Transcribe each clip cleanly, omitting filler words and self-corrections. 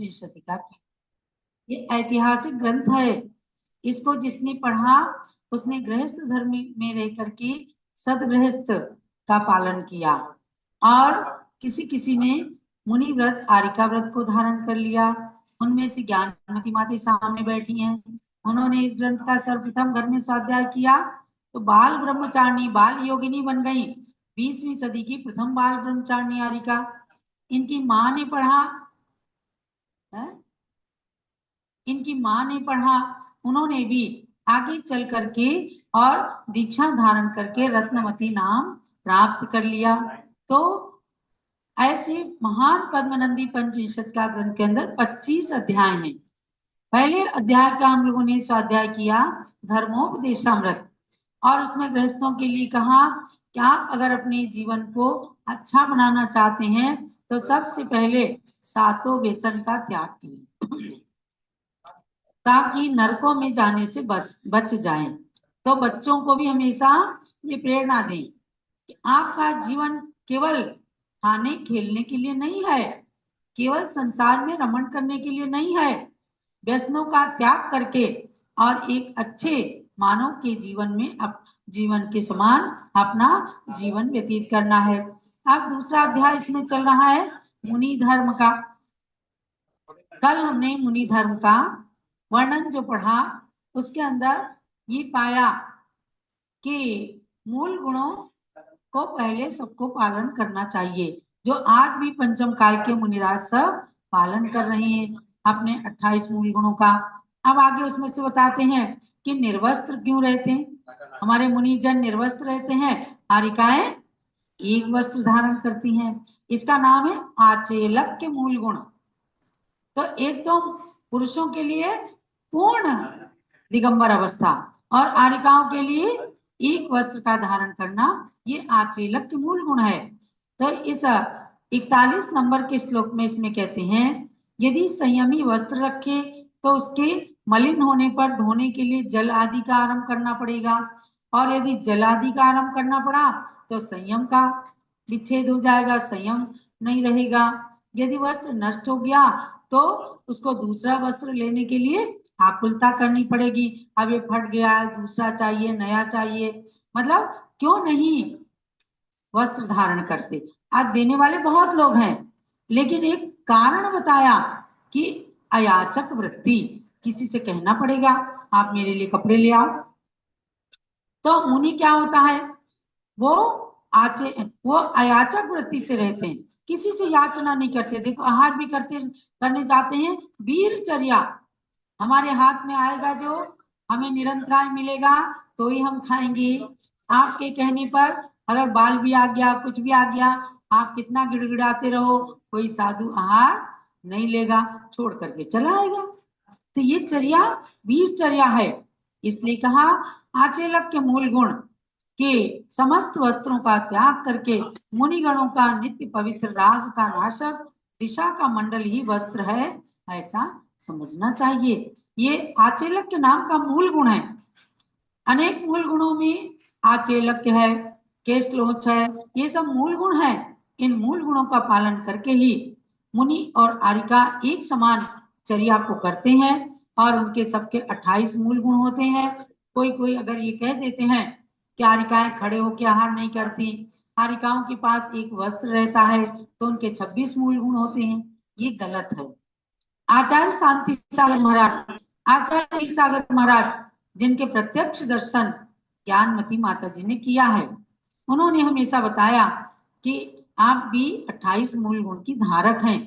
पंचविंशतिका की। ये ऐतिहासिक ग्रंथ है। इसको जिसने पढ़ा उसने गृहस्थ धर्म में रह करके सदगृहस्थ का पालन किया, और किसी किसी ने मुनि व्रत आरिका व्रत को धारण कर लिया। उनमें से ज्ञानमती माता सामने बैठी हैं, उन्होंने इस ग्रंथ का सर्वप्रथम घर में स्वाध्याय किया तो बाल ब्रह्मचारिणी बाल योगिनी बन गई। 20वीं सदी की प्रथम बाल ब्रह्मचारिणी आरिका। इनकी माँ ने पढ़ा है? इनकी माँ ने पढ़ा, उन्होंने भी आगे चल करके और दीक्षा धारण करके रत्नवती नाम प्राप्त कर लिया। तो ऐसे महान पद्मनंदी पंचविंशत का ग्रंथ के अंदर 25 अध्याय हैं। पहले अध्याय का हम लोगों ने स्वाध्याय किया धर्मोपदेशामृत, और उसमें गृहस्थों के लिए कहा कि आप अगर अपने जीवन को अच्छा बनाना चाहते हैं तो सबसे पहले सातों व्यसन का त्याग करें ताकि नरकों में जाने से बच जाएं। तो बच्चों को भी हमेशा ये प्रेरणा दें कि आपका जीवन केवल खाने खेलने के लिए नहीं है, केवल संसार में रमण करने के लिए नहीं है। व्यसनों का त्याग करके और एक अच्छे मानव के जीवन में जीवन के समान अपना जीवन व्यतीत करना है। अब दूसरा अध्याय इसमें चल रहा है मुनि धर्म का। कल हमने मुनि धर्म का वर्णन जो पढ़ा उसके अंदर ये पाया कि मूल गुणों को पहले सबको पालन करना चाहिए, जो आज भी पंचम काल के मुनिराज सब पालन कर रहे हैं अपने 28 मूल गुणों का। अब आगे उसमें से बताते हैं कि निर्वस्त्र क्यों रहते हैं। हमारे मुनिजन निर्वस्त्र रहते हैं, आरिकाएं एक वस्त्र धारण करती हैं। इसका नाम है आचेलक के मूल गुण। तो एक तो पुरुषों के लिए पूर्ण दिगंबर अवस्था और आरिकाओं के लिए एक वस्त्र का धारण करना, ये आचेलक के मूल गुण है। तो इस 41 नंबर के श्लोक में इसमें कहते हैं यदि संयमी वस्त्र रखे तो उसके मलिन होने पर धोने के लिए जल आदि का आरंभ करना पड़ेगा, और यदि जल आदि का आरंभ करना पड़ा तो संयम का विच्छेद हो जाएगा, संयम नहीं रहेगा। यदि वस्त्र नष्ट हो गया तो उसको दूसरा वस्त्र लेने के लिए आकुलता करनी पड़ेगी। अब ये फट गया है, दूसरा चाहिए, नया चाहिए, मतलब क्यों नहीं वस्त्र धारण करते। आज देने वाले बहुत लोग हैं, लेकिन एक कारण बताया कि अयाचक वृत्ति, किसी से कहना पड़ेगा आप मेरे लिए कपड़े ले आओ। तो मुनि क्या होता है, वो अयाचक वृत्ति से रहते हैं, किसी से याचना नहीं करते। देखो आहार भी करने जाते हैं वीरचर्या, हमारे हाथ में आएगा जो हमें निरंतराय मिलेगा तो ही हम खाएंगे। आपके कहने पर अगर बाल भी आ गया, कुछ भी आ गया, आप कितना गिड़गिड़ाते रहो, कोई साधु आहार नहीं लेगा, छोड़ करके चला आएगा। तो ये चर्या वीरचर्या है। इसलिए कहा आचेलक के मूल गुण के समस्त वस्त्रों का त्याग करके मुनिगणों का नित्य पवित्र राग का नाशक दिशा का मंडल ही वस्त्र है, ऐसा समझना चाहिए। ये आचेलक के नाम का मूल गुण है। अनेक मूल गुणों में आचेलक है, केशलोच है, ये सब मूल गुण है। इन मूल गुणों का पालन करके ही मुनि और आरिका एक समान चर्या को करते हैं, और उनके सबके 28 मूल गुण होते हैं। कोई कोई अगर ये कह देते हैं कि आरिकाएं खड़े होकर आहार नहीं करती, आरिकाओं के पास एक वस्त्र रहता है तो उनके 26 मूल गुण होते हैं, ये गलत है। आचार्य शांति सागर महाराज, आचार्य सागर महाराज जिनके प्रत्यक्ष दर्शन ज्ञानमती माता जी ने किया है, उन्होंने हमेशा बताया कि आप भी 28 मूल गुण की धारक हैं।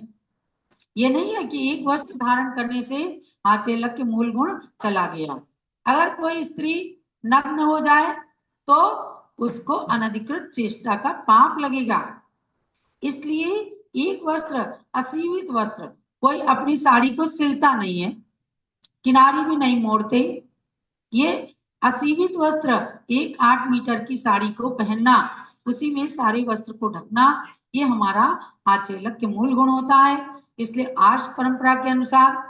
ये नहीं है कि एक वस्त्र धारण करने से आचेलक के मूल गुण चला गया। अगर कोई स्त्री नग्न हो जाए तो उसको अनधिकृत चेष्टा का पाप लगेगा। इसलिए एक वस्त्र, असीमित वस्त्र, कोई अपनी साड़ी को सिलता नहीं है, किनारी भी नहीं मोड़ते। ये असीमित वस्त्र, 8 मीटर की साड़ी को पहनना, उसी में सारे वस्त्र को ढकना, ये हमारा आचेलक के मूल गुण होता है। इसलिए आर्ष परंपरा के अनुसार,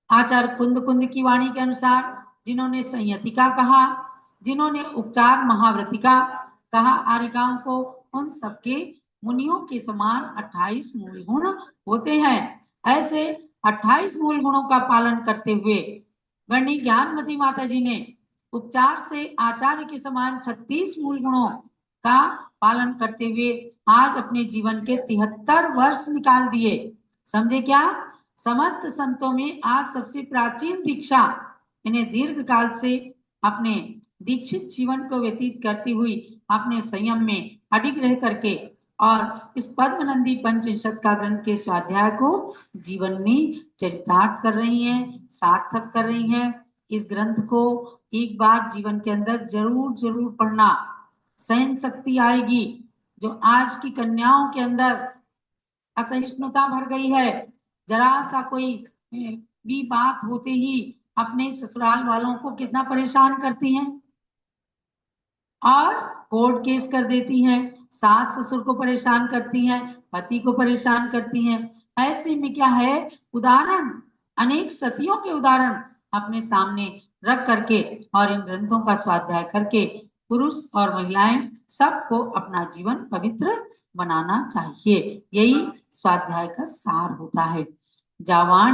आचार्य कुंद की वाणी के अनुसार, जिन्होंने संयतिका कहा, जिन्होंने उपचार महाव्रतिका कहा आरिकाओं को, उन सबके मुनियों के समान 28 मूल गुण होते हैं। ऐसे 28 मूल गुणों का पालन करते हुए गणनी ज्ञानमती माता जी ने उपचार से आचार्य के समान 36 मूल गुणों का पालन करते हुए आज अपने जीवन के 73 वर्ष निकाल दिए। समझे क्या? समस्त संतों में आज सबसे प्राचीन दीक्षा इन्हें दीर्घ काल से अपने दीक्षित जीवन को व्यतीत करती हुई अपने संयम में अडिग रह करके और इस पद्मनंदी पंचविंशत का ग्रंथ के स्वाध्याय को जीवन में चरितार्थ कर रही हैं, सार्थक कर रही हैं। इस ग्रंथ को एक बार जीवन के अंदर जरूर जरूर पढ़ना। सहन शक्ति आएगी। जो आज की कन्याओं के अंदर असहिष्णुता भर गई है, जरा सा कोई भी बात होते ही अपने ससुराल वालों को कितना परेशान करती हैं और कोर्ट केस कर देती हैं, सास ससुर को परेशान करती हैं, पति को परेशान करती हैं। ऐसे में क्या है, उदाहरण अनेक सतियों के उदाहरण अपने सामने रख करके और इन ग्रंथों का स्वाध्याय करके पुरुष और महिलाएं सबको अपना जीवन पवित्र बनाना चाहिए। यही स्वाध्याय का सार होता है। जावान